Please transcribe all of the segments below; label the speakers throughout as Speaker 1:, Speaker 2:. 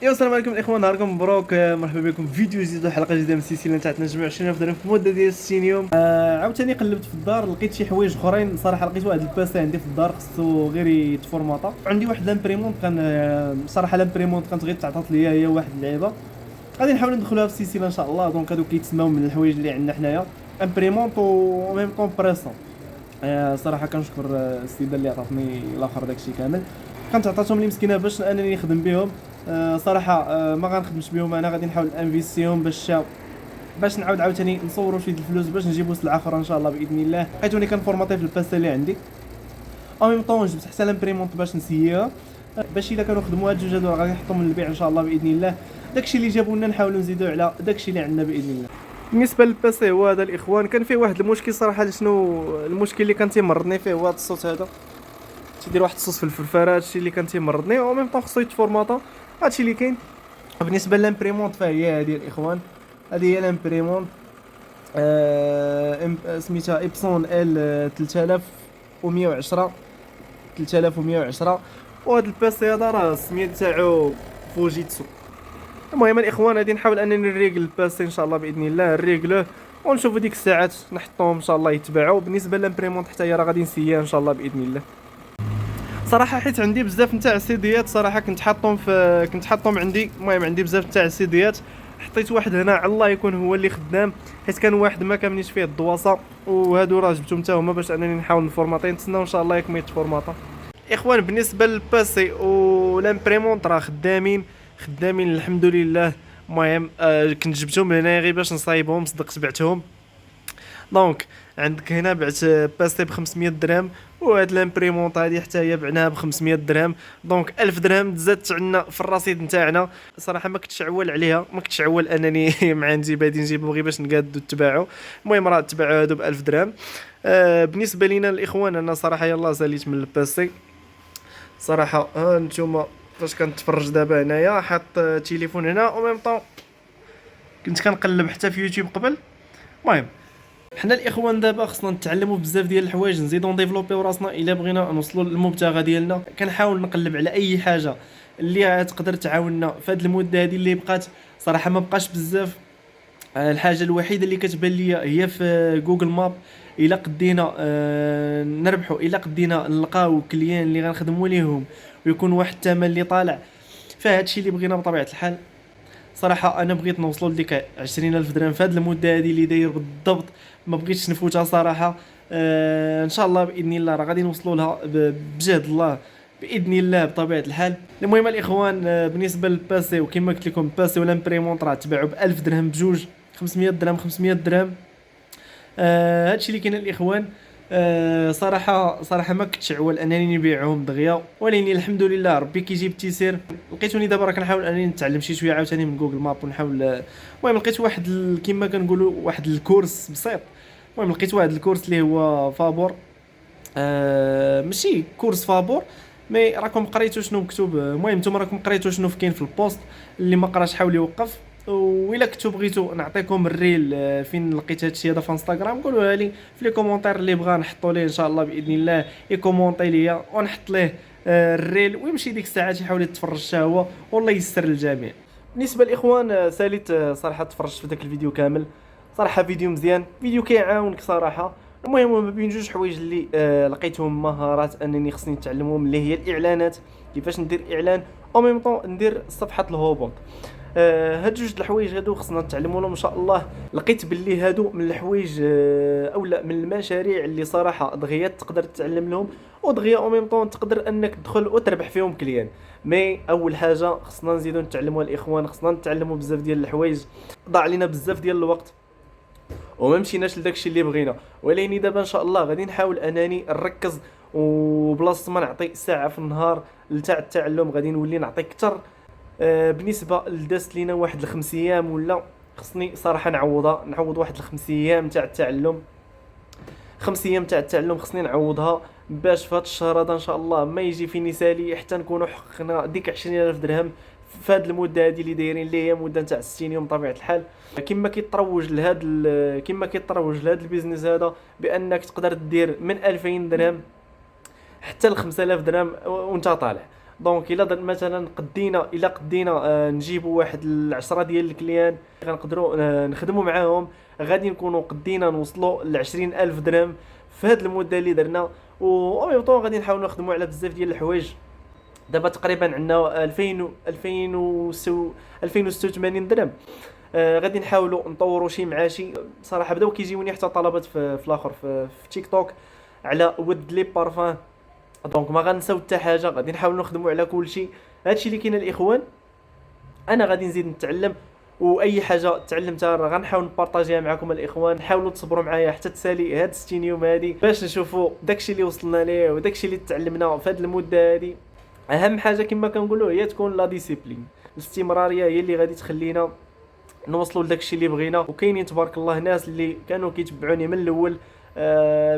Speaker 1: السلام عليكم الاخوان، نهاركم مبروك. مرحبا بكم في فيديو جديد وحلقه جديده من السلسله تاع تنجمع 20000 درهم في المده ديال 60 يوم. عاوتاني قلبت في الدار، لقيت شي حوايج اخرين. صراحه لقيت واحد الباسي عندي في الدار خصو غير يتفورماطا. عندي واحد لامبريمونط كان صراحه لامبريمونط كانت غير تعطات ليا هي واحد اللعيبه. غادي نحاول ندخلوها في السلسله ان شاء الله. دونك هادو كيتسماو من الحوايج اللي عندنا حنايا امبريمونط و ميم طون بريسون. صراحه كنشكر السيده اللي عطاتني الاخر داكشي كامل. كانت عطاتهم لي مسكينه باش انني نخدم بهم. صراحه ما غنخدمش بهم، انا غادي نحاول انفيستيهم باش نعاود عاوتاني نصوروا شويه الفلوس باش نجيبوا سلعه اخرى ان شاء الله باذن الله. لقيتوني كنفورماطي في الباسه اللي عندي او ميم طون جبت حتى لامبريمونط باش نسييها، باش الا كانوا خدموا هاد الجوج هادو غادي نحطهم للبيع ان شاء الله باذن الله. داكشي اللي جابوا لنا نحاولوا نزيدوا على داكشي اللي عندنا باذن الله. بالنسبه للباسي هو هذا الاخوان، كان فيه واحد المشكل صراحه. شنو المشكل اللي كان تيمرضني فيه؟ هو هذا الصوت هذا، تيدير واحد الصوت في الفرفاره. هادشي اللي كان تيمرضني او ميم طون خصو يتفورماطا. هادشي اللي كاين. بالنسبه للامبريمونط فهي هذه الاخوان، هذه هي الامبريمونط سميتها ايبسون ال 3110. وهذا الباسي هذا راه السميه تاعو فوجيتسو. المهم الاخوان غادي نحاول انني نريغل الباسي ان شاء الله باذن الله، نريغلوه ونشوفوا ديك الساعات نحطوهم ان شاء الله يتباعوا. بالنسبه للامبريمونط حتى هي راه غادي نسيها ان شاء الله باذن الله. صراحه حيت عندي بزاف نتاع السيديات صراحه كنت حاطهم عندي. المهم عندي بزاف نتاع السيديات، حطيت واحد هنا على الله يكون هو اللي خدام، حيت كان واحد ما كاملينش فيه الدواسه، وهادو راه جبتهم حتى هما باش انني نحاول نفورماطي. نتسناو ان شاء الله ياك ما يتفورماطا. اخوان بالنسبه للباسي والامبريمونط راه خدامين الحمد لله. المهم كنت جبتهم هنا غير باش نصايبهم، صدقت بعتهم. دونك عندك هنا بعت باسي ب 500 درهم، وهاد لامبريمونط هادي حتى هي بعناها ب 500 درهم. دونك 1000 درهم زادت عندنا في الرصيد نتاعنا. صراحه ما كنتش عول عليها، ما كنتش عول انني مع عندي بادي نجيبهم غير باش نقادو تباعوا. المهم راه تباعوا هادو ب 1000 درهم. بالنسبه لينا الاخوان انا صراحه يلاه ساليت من الباسي صراحه. ها نتوما فاش كنتفرج دابا هنايا حاط تليفون هنا او ميم طون كنت كنقلب حتى في يوتيوب قبل. المهم حنا الاخوان دابا خصنا نتعلموا بزاف ديال الحوايج، نزيدو نديفلوبيو راسنا الا بغينا نوصلوا للمبتغى ديالنا. كنحاول نقلب على اي حاجه اللي تقدر تعاوننا في هذه المده هذه اللي بقات. صراحه ما بقاش بزاف. الحاجه الوحيده اللي كتبان ليا هي في جوجل ماب. الا قدينا نربحوا، الا قدينا نلقاو كليان اللي غنخدموا ليهم ويكون واحد الثمن اللي طالع، فهاد الشيء اللي بغينا بطبيعه الحال. صراحه انا بغيت نوصلوا لديك 20000 درهم في هذه المده هذه اللي داير بالضبط، ما بغيتش نفوتها صراحه. ان شاء الله باذن الله راه غادي نوصلوا لها بجهد الله باذن الله بطبيعه الحال. المهم الاخوان بالنسبه للباسي وكما قلت لكم الباسي ولا امبريمونط راه تباعوا ب 1000 درهم بجوج، 500 درهم 500 درهم. هادشي اللي كاين الاخوان. صراحه ما كنتش عول انني نبيعهم دغيا، ولكن الحمد لله ربي كيجيب التيسير. لقيتوني دابا راه كنحاول انني نتعلم شي شويه عاوتاني من جوجل ماب ونحاول. المهم لقيت واحد كما كنقولوا واحد الكورس بسيط. المهم لقيت واحد الكورس اللي هو فابور. ماشي كورس فابور مي راكم قريتوا شنو مكتوب. المهم نتوما راكم قريتوا شنو كاين في البوست. اللي ما قراش حاول يوقف. وإلا كنتو بغيتو نعطيكم الريل فين لقيت هادشي هذا في انستغرام قولوها لي في لي كومونتير. اللي بغا نحطو ليه ان شاء الله باذن الله يكومونطي ليا ونحط ليه الريل ويمشي ديك الساعات يحاول يتفرج حتى هو والله يسر للجميع. بالنسبه للاخوان ساليت صراحه تفرجت في داك الفيديو كامل. صراحه فيديو مزيان، فيديو كيعاونك صراحه. المهم ما بين جوج حوايج اللي لقيتهم مهارات انني خصني نتعلمهم، اللي هي الاعلانات، كيفاش ندير اعلان او ميم طون ندير صفحه الهبوط. هاد جوج الحوايج هادو خصنا نتعلموا ان شاء الله. لقيت باللي هادو من الحوايج اولا من المشاريع اللي صراحه دغيا تقدر تتعلم لهم، ودغيا او ميم طون تقدر انك تدخل وتربح فيهم كليان. مي اول حاجه خصنا نزيدو نتعلموا الاخوان، خصنا نتعلموا بزاف ديال الحوايج. ضاع علينا بزاف ديال الوقت وما مشيناش لداكشي اللي بغينا. ولكن دابا ان شاء الله غادي نحاول انني نركز، وبلاصه ما نعطي ساعه في النهار لتاع التعلم غادي نولي نعطي اكثر. بالنسبه لدازت لينا واحد الخمس ايام ولا خصني صراحه نعوض واحد الخمس ايام تاع التعلم. 5 ايام تاع التعلم خصني نعوضها باش في هذا الشهر هذا ان شاء الله ما يجي فيني سالي حتى نكونوا حققنا ديك 20000 درهم في هذه المده هذه اللي دايرين اللي هي مده تاع 60 يوم بطبيعه الحال. كما كيتروج لهذا البيزنس هذا بانك تقدر دير من 2000 درهم حتى ل 5000 درهم وانت طالع. دونك الا مثلا قدينا نجيبوا واحد 10 ديال الكليان غنقدروا نخدموا معاهم، غادي نكونوا قدينا نوصلوا ل 20,000 درهم في هذه المده اللي درنا. و ميم طون غادي نحاولوا نخدموا على بزاف ديال الحوايج. دابا تقريبا عندنا 2086 درهم. غادي نحاولوا نطوروا شي مع شي. صراحه بداو كيجيوني حتى طلبات في الاخر في تيك توك على ود لي بارفان. دونك ما غنساو حتى حاجه، غادي نحاولوا نخدموا على كل شيء. هادشي اللي كاين الاخوان. انا غادي نزيد نتعلم، واي حاجه تعلمتها راه غنحاول نبارطاجيها معكم الاخوان. حاولوا تصبروا معايا حتى تسالي هاد 60 يوم هادي باش نشوفوا داكشي اللي وصلنا ليه وداكشي اللي تعلمنا في هاد المده هادي. اهم حاجه كما كنقولوا هي تكون لا ديسيبلين، الاستمراريه هي اللي غادي تخلينا نوصلوا لداكشي اللي بغينا. وكاينين تبارك الله ناس اللي كانوا كيتبعوني من الاول،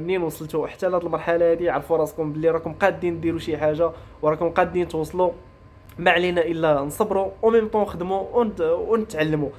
Speaker 1: منين وصلتوا حتى لهاد المرحله هذه عرفوا راسكم باللي راكم قادين ديروا شي حاجه وراكم قادين توصلوا. ما علينا الا نصبروا وميم طون نخدموا ونتعلموا.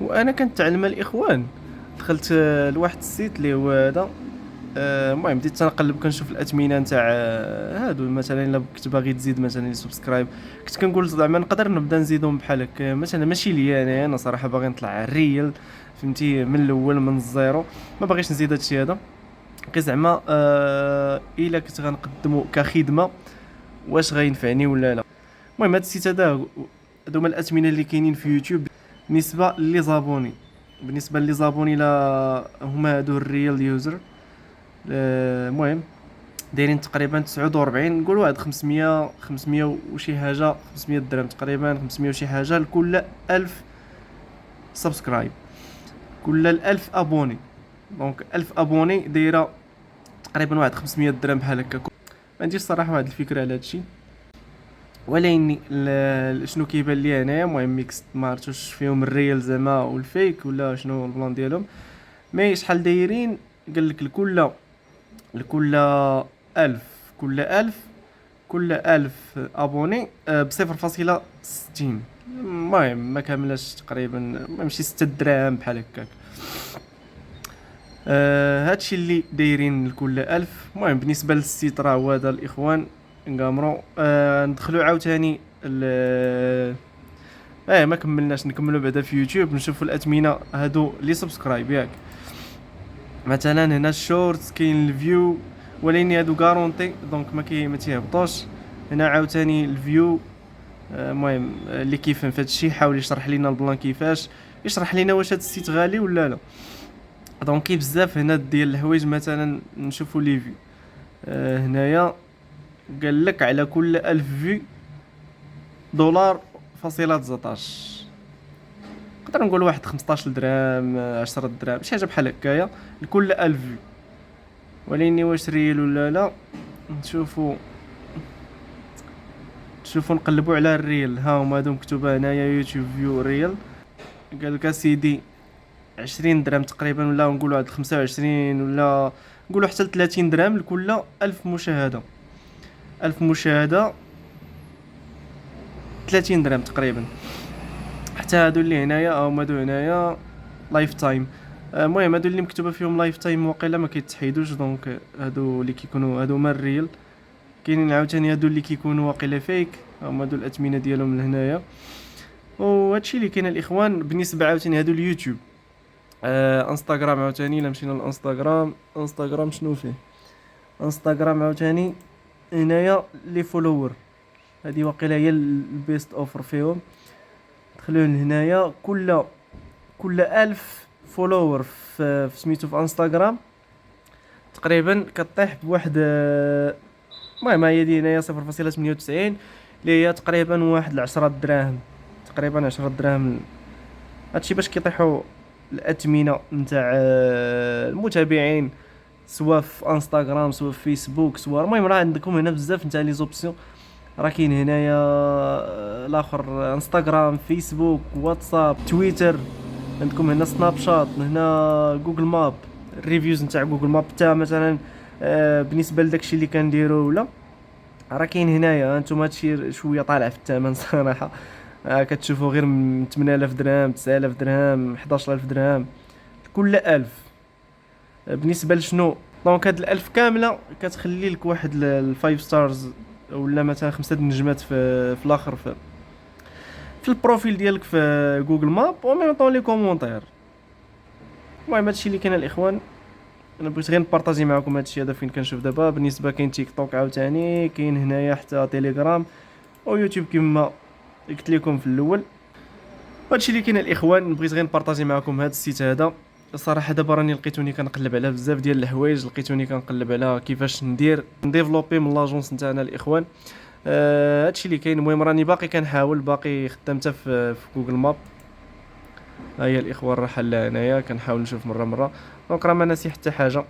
Speaker 1: وانا كنتعلم الاخوان دخلت لواحد السيت اللي هو هذا. المهم بديت تنقلب كنشوف الاثمنه نتاع هادو. مثلا الا كنت باغي تزيد مثلا سبسكرايب، كنت كنقول زعما نقدر نبدا نزيدهم بحال هكا. مثلا ماشي ليا انا صراحه باغي نطلع على الريال، فهمتي، من الاول من الزيرو. ما باغيش نزيد هادشي هذا. كي زعما الا كنت غنقدمو كخدمه واش غينفعني ولا لا. المهم هاد السيت هذا هادو هما الاثمنه اللي كاينين في يوتيوب بالنسبه لي زابوني. بالنسبه لي زابوني لا هما هادو الريال يوزر. المهم دايرين تقريبا 49، نقولوا واحد 500 وشي حاجه، 500 درهم تقريبا، 500 وشي حاجه لكل 1000 سبسكرايب، كل 1000 ابوني. دونك 1000 ابوني دايره تقريبا واحد 500 درهم بحال هكا. ما عنديش صراحه واحد الفكره على هادشي، ولكن شنو كيبان لي هنايا المهم ميكس، ما عرفتش فيهم الريال زعما والفيك ولا شنو البلان ديالهم. مي شحال دايرين؟ قال لك لكل 1000 كل 1000 ابوني ب 0.60. المهم ما كاملاش تقريبا، ماشي 6 دراهم بحال هكاك. هادشي اللي دايرين لكل 1000. المهم بالنسبه للسيت راه هو هذا الاخوان نقامرو. ندخلوا عاوتاني ما كملناش، نكملوا بعدا في يوتيوب نشوفوا الاثمنه هادو لي سبسكرايب ياك. مثلا هنا الشورتس كاين الفيو، ولكن هادو غارونتي دونك ما تيهبطوش. هنا عاوتاني الفيو. المهم اللي كيفهم في هادشي حاول يشرح لينا البلان كيفاش، يشرح لينا واش هاد السيت غالي ولا لا. دونك كاين بزاف هنا ديال الحوايج. مثلا نشوفوا لي فيو. هنايا قال لك على كل 1000 فيو $.19، نقدر نقول واحد 15 درهم 10 دراهم شي حاجه بحال هكايا لكل 1000 فيو. ولكن واش ريال ولا لا نشوفوا نقلبوا على الريال. ها هما هادو مكتوبه هنايا يوتيوب فيو ريال. قال لك سيدي 20 درهم تقريبا، ولا نقولوا واحد 25، ولا نقولوا حتى 30 درهم لكل 1000 مشاهده. 1000 مشاهده 30 درهم تقريبا. حتى هادو اللي هنايا هما هادو هنايا لايف تايم. المهم هادو اللي مكتوبه فيهم لايف تايم واقيلا ما كيتحيدوش. دونك هادو اللي كيكونوا هادو هما الريال. كاينين عاوتاني هادو اللي كيكونوا واقيلا فيك، هما هادو الاثمنه ديالهم لهنايا. وهادشي اللي كاين الاخوان. بالنسبه عاوتاني هادو اليوتيوب. انستغرام عاوتاني الا مشينا للانستغرام شنو فيه؟ انستغرام عاوتاني هنايا لي فولوور، هادي واقيلا هي البيست اوفر فيهم. دخلوا لهنايا كل 1000 فولوور في سميتو في انستغرام تقريبا كطيح بواحد. المهم هي دي هنايا 0.98 اللي هي تقريبا واحد 10 دراهم، تقريبا 10 دراهم. هادشي باش كيطيحوا الاثمنه نتاع المتابعين، سواء في انستغرام سواء في فيسبوك سواء. المهم راه عندكم هنا بزاف نتاع لي زوبسيون. راه كاين هنايا الاخر انستغرام، فيسبوك، واتساب، تويتر. عندكم هنا سناب شات، هنا جوجل ماب، الريفيوز نتاع جوجل ماب. حتى مثلا بالنسبه لداكشي اللي كنديرو ولا راه كاين هنايا. انتم هادشي شويه طالع في الثمن صراحه. كتشوفوا غير من 8000 درهم 9000 درهم 11000 درهم كل 1000. بالنسبه لشنو؟ دونك هاد ال1000 كامله كتخلي لك واحد ال5 ستارز ولا مثلا 5 نجمات في الاخر في البروفيل ديالك في جوجل ماب، و ميم طون لي كومونتير. المهم هادشي اللي كاين الاخوان. انا بغيت غير نبارطاجي معكم هادشي هذا فين كنشوف دابا. بالنسبه كاين تيك توك عاوتاني، كاين هنايا حتى تيليجرام ويوتيوب كما قلت لكم في الاول. هادشي اللي كاين الاخوان، بغيت غير نبارطاجي معكم هاد السيت هذا. الصراحه دابا راني لقيتوني كنقلب على بزاف ديال الحوايج، لقيتوني كنقلب على كيفاش نديفلوبي من لاجونس نتاعنا الاخوان. هادشي اللي كاين. المهم راني باقي كنحاول، باقي خدام حتى في جوجل ماب. ها هي الاخوان راه حل هنايا كنحاول نشوف مره دونك راه ما ناسي حتى حاجه.